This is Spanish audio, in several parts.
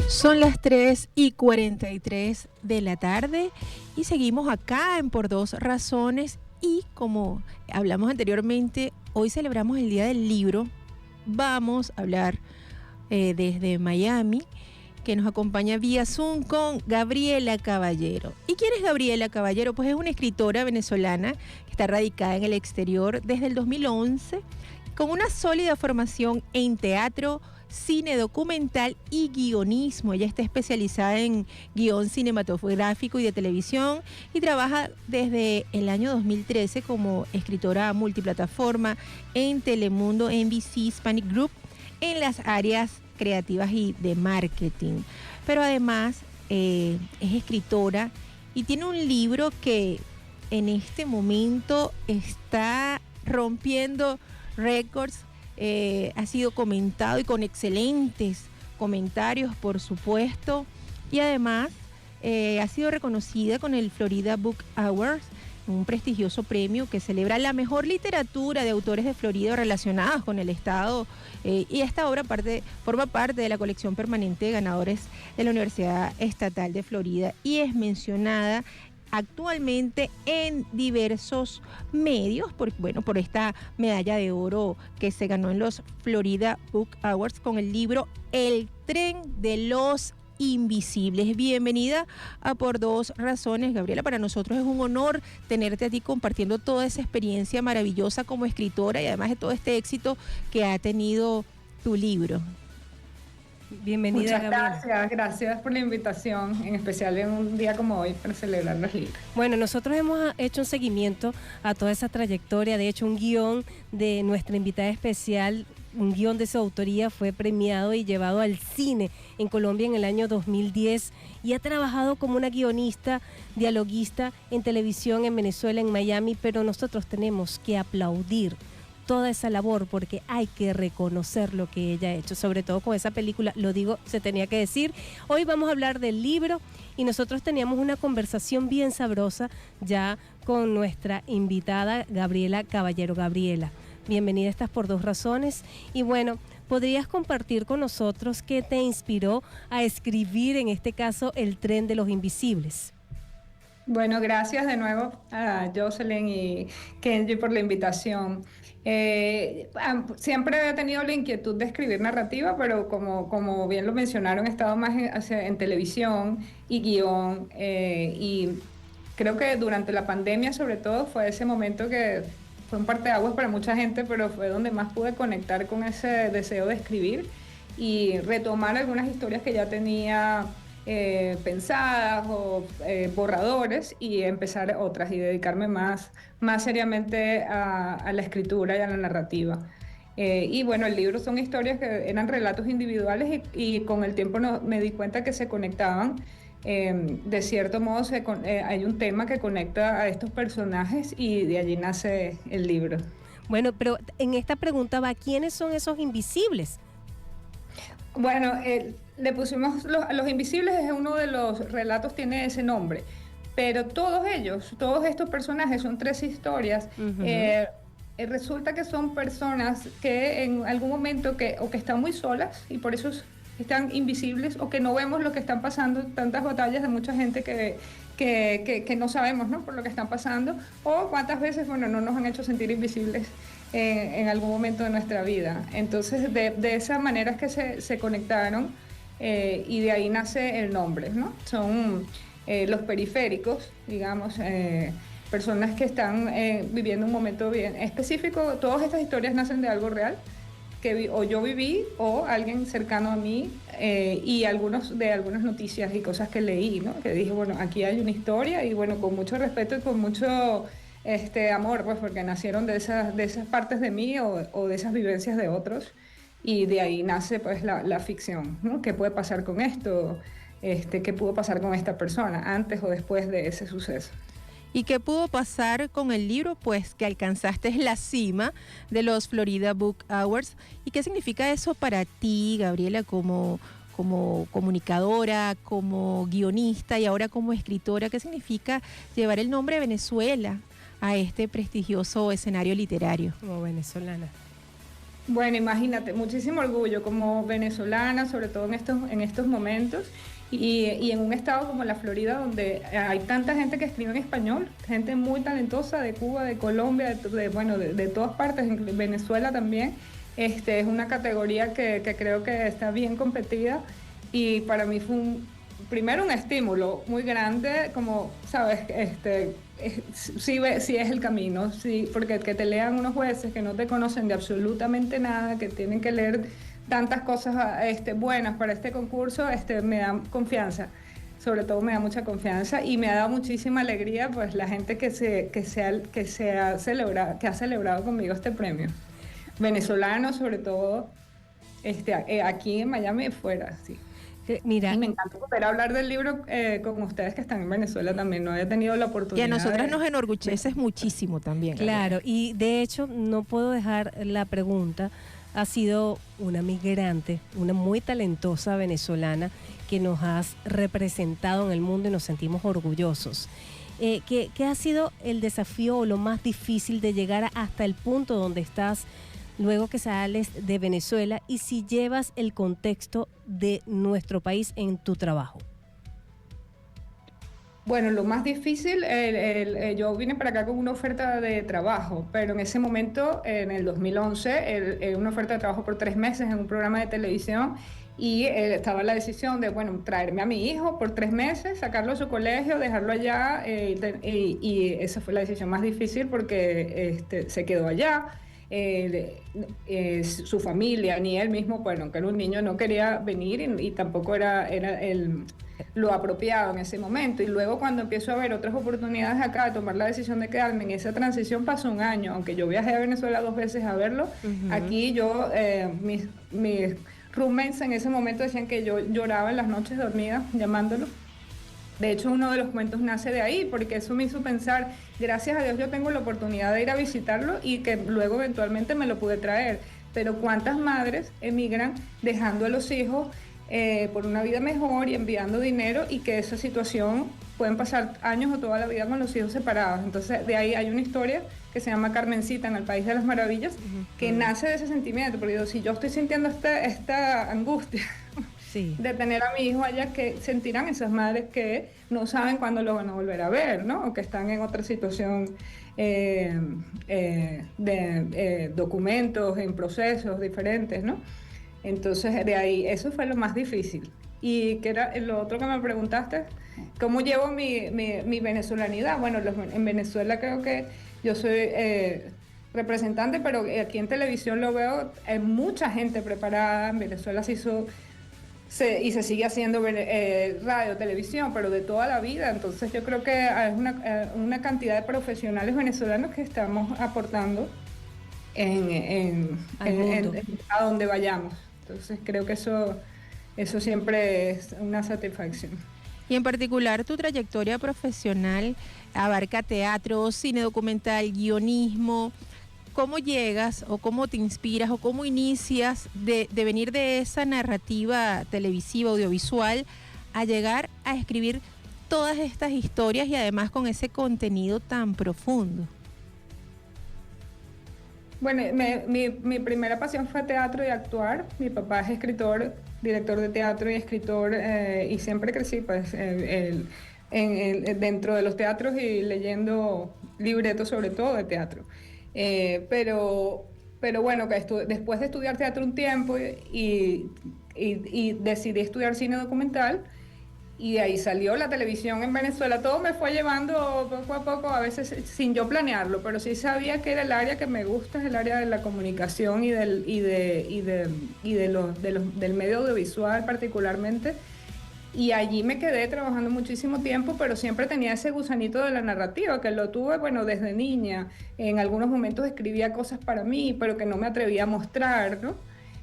Son las 3:43 de la tarde y seguimos acá en Por Dos Razones y como hablamos anteriormente, hoy celebramos el Día del Libro. Vamos a hablar desde Miami, que nos acompaña vía Zoom con Gabriela Caballero. ¿Y quién es Gabriela Caballero? Pues es una escritora venezolana que está radicada en el exterior desde el 2011, con una sólida formación en teatro, cine documental y guionismo. Ella está especializada en guión cinematográfico y de televisión y trabaja desde el año 2013 como escritora multiplataforma en Telemundo, NBC, Hispanic Group, en las áreas creativas y de marketing. Pero además es escritora y tiene un libro que en este momento está rompiendo récords. Ha sido comentado y con excelentes comentarios, por supuesto, y además ha sido reconocida con el Florida Book Awards, un prestigioso premio que celebra la mejor literatura de autores de Florida relacionados con el estado, y esta obra forma parte de la colección permanente de ganadores de la Universidad Estatal de Florida y es mencionada actualmente en diversos medios por esta medalla de oro que se ganó en los Florida Book Awards con el libro El tren de los invisibles. Bienvenida a Por Dos Razones, Gabriela. Para nosotros es un honor tenerte a ti compartiendo toda esa experiencia maravillosa como escritora y además de todo este éxito que ha tenido tu libro. Bienvenida, Gabriela. Gracias por la invitación, en especial en un día como hoy para celebrar los libros. Bueno, nosotros hemos hecho un seguimiento a toda esa trayectoria. De hecho, un guión de nuestra invitada especial, un guión de su autoría, fue premiado y llevado al cine en Colombia en el año 2010 y ha trabajado como una guionista, dialoguista en televisión en Venezuela, en Miami, pero nosotros tenemos que aplaudir toda esa labor porque hay que reconocer lo que ella ha hecho, sobre todo con esa película, lo digo, se tenía que decir. Hoy vamos a hablar del libro y nosotros teníamos una conversación bien sabrosa ya con nuestra invitada Gabriela Caballero. Gabriela, bienvenida, estás Por Dos Razones y bueno, ¿podrías compartir con nosotros qué te inspiró a escribir en este caso El tren de los invisibles? Bueno, gracias de nuevo a Jocelyn y Kenji por la invitación. Siempre he tenido la inquietud de escribir narrativa, pero como bien lo mencionaron, he estado más en televisión y guión, y creo que durante la pandemia sobre todo fue ese momento que fue un parteaguas para mucha gente, pero fue donde más pude conectar con ese deseo de escribir y retomar algunas historias que ya tenía pensadas o borradores y empezar otras y dedicarme más seriamente a la escritura y a la narrativa. Y bueno, el libro son historias que eran relatos individuales y con el tiempo me di cuenta que se conectaban. De cierto modo hay un tema que conecta a estos personajes y de allí nace el libro. Bueno, pero en esta pregunta va, ¿quiénes son esos invisibles? Bueno, le pusimos los invisibles, es uno de los relatos, tiene ese nombre, pero todos estos personajes son 3 historias. Resulta que son personas que en algún momento o que están muy solas y por eso están invisibles, o que no vemos lo que están pasando, tantas batallas de mucha gente que no sabemos, ¿no?, por lo que están pasando, o cuántas veces, bueno, no nos han hecho sentir invisibles en algún momento de nuestra vida. Entonces, de esa manera es que se conectaron, y de ahí nace el nombre, ¿no? Son los periféricos, digamos, personas que están viviendo un momento bien específico. Todas estas historias nacen de algo real que o yo viví o alguien cercano a mí, y algunas noticias y cosas que leí, ¿no? Que dije, bueno, aquí hay una historia y bueno, con mucho respeto y con mucho amor, pues porque nacieron de esas partes de mí o de esas vivencias de otros, y de ahí nace pues la ficción, ¿no? ¿Qué puede pasar con esto? ¿Qué pudo pasar con esta persona antes o después de ese suceso? ¿Y qué pudo pasar con el libro? Pues que alcanzaste la cima de los Florida Book Awards. ¿Y qué significa eso para ti, Gabriela, como comunicadora, como guionista y ahora como escritora? ¿Qué significa llevar el nombre de Venezuela a este prestigioso escenario literario? Como venezolana. Bueno, imagínate, muchísimo orgullo como venezolana, sobre todo en estos momentos, y en un estado como la Florida, donde hay tanta gente que escribe en español, gente muy talentosa de Cuba, de Colombia, bueno, de todas partes, en Venezuela también. Es una categoría que creo que está bien competida y para mí fue primero un estímulo muy grande, como, sabes, sí, sí es el camino, sí, porque que te lean unos jueces que no te conocen de absolutamente nada, que tienen que leer tantas cosas buenas para este concurso, me da confianza. Sobre todo me da mucha confianza y me ha dado muchísima alegría pues la gente que ha celebrado conmigo este premio. Venezolanos sobre todo, aquí en Miami y fuera, sí. Mira, y me encanta volver a hablar del libro con ustedes que están en Venezuela también. No había tenido la oportunidad. Y a nosotras nos enorgulleces muchísimo también. Claro, y de hecho no puedo dejar la pregunta. Ha sido una migrante, una muy talentosa venezolana que nos has representado en el mundo y nos sentimos orgullosos. ¿Qué ha sido el desafío o lo más difícil de llegar hasta el punto donde estás luego que sales de Venezuela y si llevas el contexto de nuestro país en tu trabajo? Bueno, lo más difícil, yo vine para acá con una oferta de trabajo, pero en ese momento, en el 2011, una oferta de trabajo por 3 meses en un programa de televisión y estaba la decisión de, bueno, traerme a mi hijo por 3 meses, sacarlo a su colegio, dejarlo allá y esa fue la decisión más difícil porque se quedó allá. Su familia, ni él mismo, bueno, aunque era un niño, no quería venir y tampoco era lo apropiado en ese momento. Y luego cuando empiezo a ver otras oportunidades acá, de tomar la decisión de quedarme en esa transición, pasó un año, aunque yo viajé a Venezuela 2 veces a verlo, aquí mis roommates en ese momento decían que yo lloraba en las noches dormida llamándolo. De hecho, uno de los cuentos nace de ahí, porque eso me hizo pensar, gracias a Dios yo tengo la oportunidad de ir a visitarlo y que luego eventualmente me lo pude traer. Pero ¿cuántas madres emigran dejando a los hijos por una vida mejor y enviando dinero y que esa situación pueden pasar años o toda la vida con los hijos separados? Entonces, de ahí hay una historia que se llama Carmencita en el País de las Maravillas, que nace de ese sentimiento, porque digo, si yo estoy sintiendo esta angustia de tener a mi hijo allá, que sentirán esas madres que no saben cuándo lo van a volver a ver, ¿no? O que están en otra situación de documentos, en procesos diferentes, ¿no? Entonces, de ahí, eso fue lo más difícil. Y que era lo otro que me preguntaste, ¿cómo llevo mi venezolanidad? Bueno, en Venezuela creo que yo soy representante, pero aquí en televisión lo veo, hay mucha gente preparada. En Venezuela y se sigue haciendo radio, televisión, pero de toda la vida. Entonces yo creo que es una cantidad de profesionales venezolanos que estamos aportando a donde vayamos. Entonces creo que eso siempre es una satisfacción. Y en particular tu trayectoria profesional abarca teatro, cine documental, guionismo. ¿Cómo llegas o cómo te inspiras o cómo inicias de venir de esa narrativa televisiva, audiovisual, a llegar a escribir todas estas historias y además con ese contenido tan profundo? Bueno, mi primera pasión fue teatro y actuar. Mi papá es escritor, director de teatro y escritor, y siempre crecí pues, dentro de los teatros y leyendo libretos sobre todo de teatro. Pero bueno, después de estudiar teatro un tiempo y decidí estudiar cine documental, y de ahí salió la televisión en Venezuela. Todo me fue llevando poco a poco, a veces sin yo planearlo, pero sí sabía que era el área que me gusta, es el área de la comunicación y del medio audiovisual particularmente. Y allí me quedé trabajando muchísimo tiempo, pero siempre tenía ese gusanito de la narrativa, que lo tuve, bueno, desde niña. En algunos momentos escribía cosas para mí, pero que no me atrevía a mostrar, ¿no?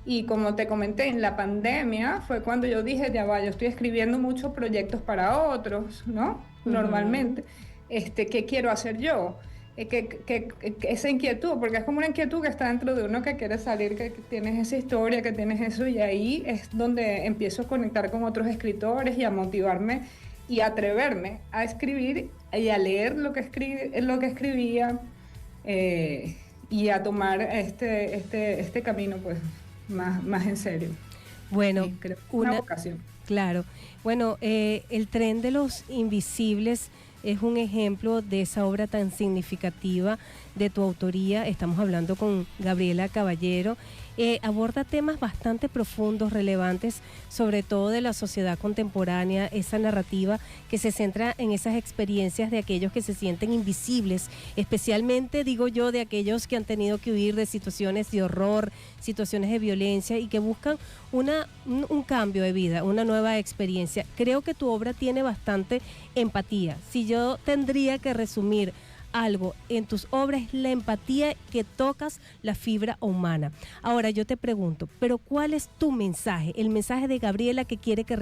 Y como te comenté, en la pandemia fue cuando yo dije, ya va, yo estoy escribiendo muchos proyectos para otros, ¿no? Normalmente. ¿Qué quiero hacer yo? Esa inquietud, porque es como una inquietud que está dentro de uno, que quiere salir, que tienes esa historia, que tienes eso, y ahí es donde empiezo a conectar con otros escritores y a motivarme y a atreverme a escribir y a leer lo que escribía. a tomar este camino pues más en serio. Bueno, sí, creo una vocación. Claro. Bueno, El tren de los invisibles es un ejemplo de esa obra tan significativa de tu autoría. Estamos hablando con Gabriela Caballero. Aborda temas bastante profundos, relevantes, sobre todo de la sociedad contemporánea, esa narrativa que se centra en esas experiencias de aquellos que se sienten invisibles, especialmente, digo yo, de aquellos que han tenido que huir de situaciones de horror, situaciones de violencia y que buscan un cambio de vida, una nueva experiencia. Creo que tu obra tiene bastante empatía. Si yo tendría que resumir algo en tus obras, es la empatía, que tocas la fibra humana. Ahora yo te pregunto, ¿pero cuál es tu mensaje? El mensaje de Gabriela que quiere que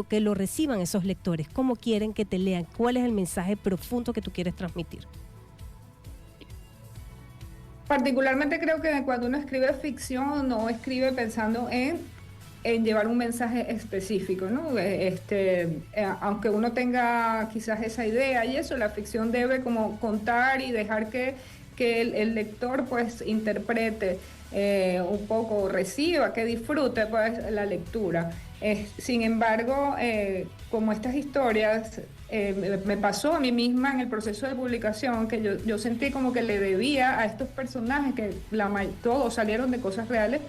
que lo reciban esos lectores. ¿Cómo quieren que te lean? ¿Cuál es el mensaje profundo que tú quieres transmitir? Particularmente creo que cuando uno escribe ficción no escribe pensando en llevar un mensaje específico, ¿no? Aunque uno tenga quizás esa idea y eso, la ficción debe como contar y dejar que el lector pues interprete un poco, reciba, que disfrute pues la lectura. Sin embargo, como estas historias me pasó a mí misma en el proceso de publicación, que yo sentí como que le debía a estos personajes, que todos salieron de cosas reales,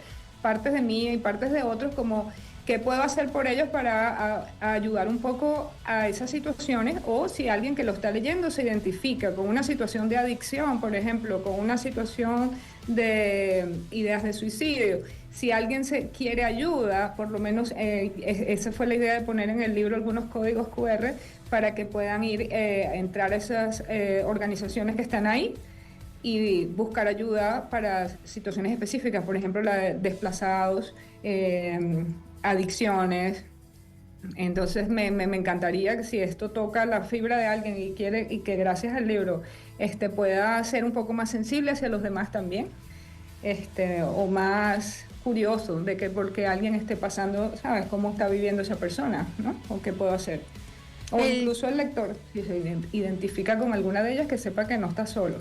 partes de mí y partes de otros, como qué puedo hacer por ellos para ayudar un poco a esas situaciones, o si alguien que lo está leyendo se identifica con una situación de adicción, por ejemplo, con una situación de ideas de suicidio, si alguien quiere ayuda, por lo menos esa fue la idea de poner en el libro algunos códigos QR para que puedan entrar a esas organizaciones que están ahí y buscar ayuda para situaciones específicas, por ejemplo, la de desplazados, adicciones. Entonces me encantaría que si esto toca la fibra de alguien y que gracias al libro pueda ser un poco más sensible hacia los demás también, o más curioso de que porque alguien esté pasando, ¿sabes?, cómo está viviendo esa persona, ¿no? O qué puedo hacer. O incluso el lector, si se identifica con alguna de ellas, que sepa que no está solo.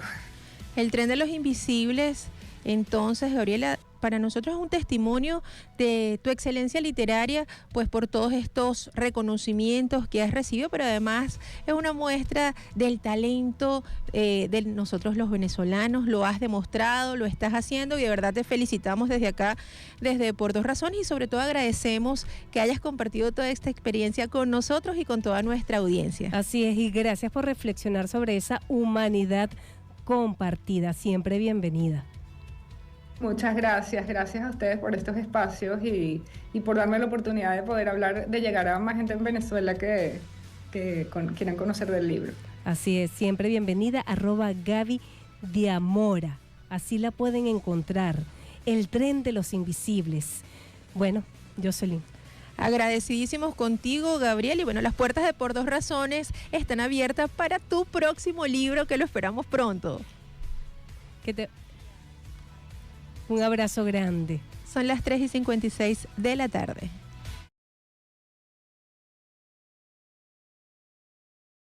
El tren de los invisibles, entonces, Gabriela, para nosotros es un testimonio de tu excelencia literaria, pues por todos estos reconocimientos que has recibido, pero además es una muestra del talento de nosotros los venezolanos. Lo has demostrado, lo estás haciendo y de verdad te felicitamos desde acá, desde Por Dos Razones, y sobre todo agradecemos que hayas compartido toda esta experiencia con nosotros y con toda nuestra audiencia. Así es, y gracias por reflexionar sobre esa humanidad compartida. Siempre bienvenida. Muchas gracias a ustedes por estos espacios y por darme la oportunidad de poder hablar, de llegar a más gente en Venezuela que quieran conocer del libro. Así es, siempre bienvenida, @Gaby Diamora, así la pueden encontrar. El tren de los invisibles. Bueno, Jocelyn. Agradecidísimos contigo, Gabriel, y bueno, las puertas de Por Dos Razones están abiertas para tu próximo libro, que lo esperamos pronto. Un abrazo grande. Son las 3:56 de la tarde.